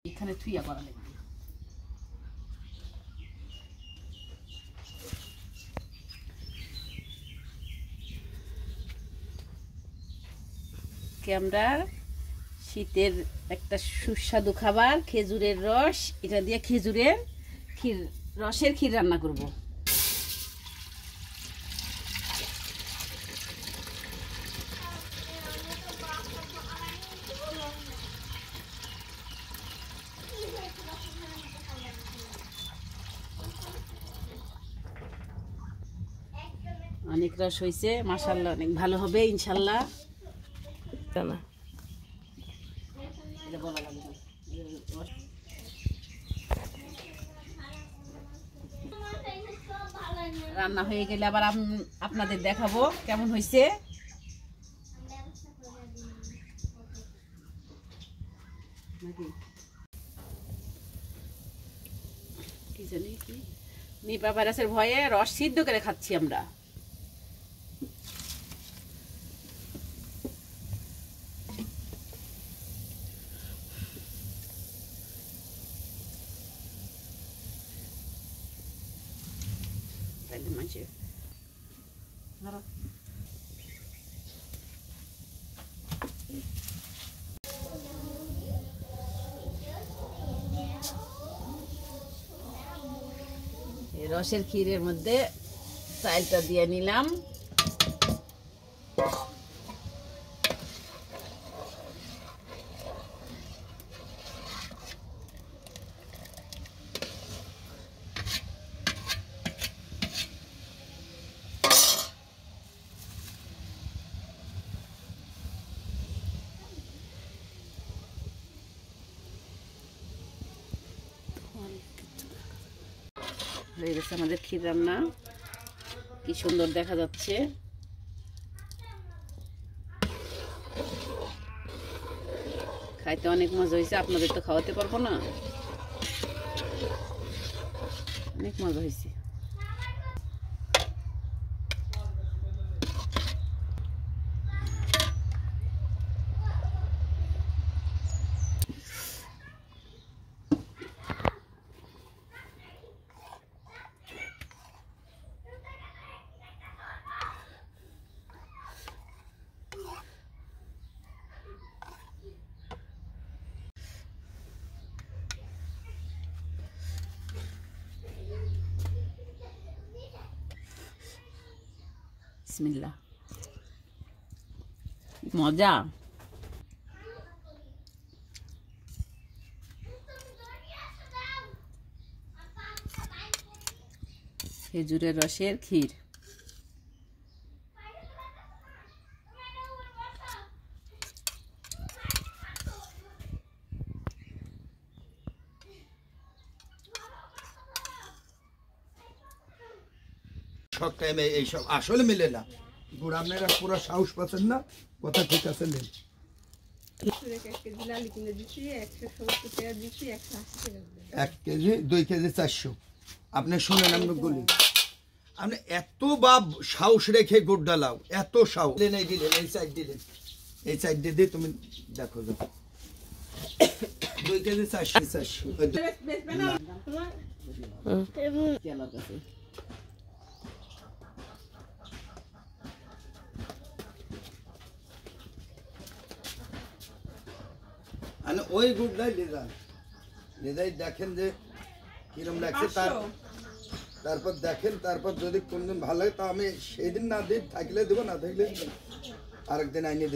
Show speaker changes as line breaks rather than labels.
এখানে থুইয়া করা লাগবে। আমরা শীতের একটা সুস্বাদু খাবার খেজুরের রস, এটা দিয়ে খেজুরের ক্ষীর, রসের ক্ষীর রান্না করব। অনেক রস হয়েছে, মাশাআল্লাহ অনেক ভালো হবে ইনশাআল্লাহ। না রান্না হয়ে গেলে আবার আপনাদের দেখাবো কেমন হয়েছে। কি জানি কি নিপা ভাইরাসের ভয়ে রস সিদ্ধ করে খাচ্ছি আমরা। রসের ক্ষীরের মধ্যে চালটা দিয়ে নিলাম। হয়ে গেছে আমাদের ক্ষীর রান্না, কি সুন্দর দেখা যাচ্ছে। খাইতে অনেক মজা হয়েছে, আপনাদের তো খাওয়াতে পারবো না, অনেক মজা হয়েছে। বিসমিল্লাহ, মজা। খেজুরের রসের ক্ষীর।
সব টাইমে এইসব আসলে মিলে না। গুড় আপনারা পুরো সাহস পাচ্ছেন না, কথা ঠিক আছে নেই। 1 কেজি 2 কেজি 400। আপনি শুনেন আমি বলি, আপনি এত বাপ সাহস রেখে গুড় ডালাও, এত সাহস দিলেন, এই সাইড দিলেন, এই সাইড দিয়ে তুমি দেখো 2 কেজি 400। ওই গুড়টাই লেজাই দেখেন যে কিরম লাগছে, তারপর দেখেন, তারপর যদি কোনদিন ভালো লাগে তা আমি সেই দিন না দিই, থাকলে দেবো, না থাকলে আরেকদিন আইনে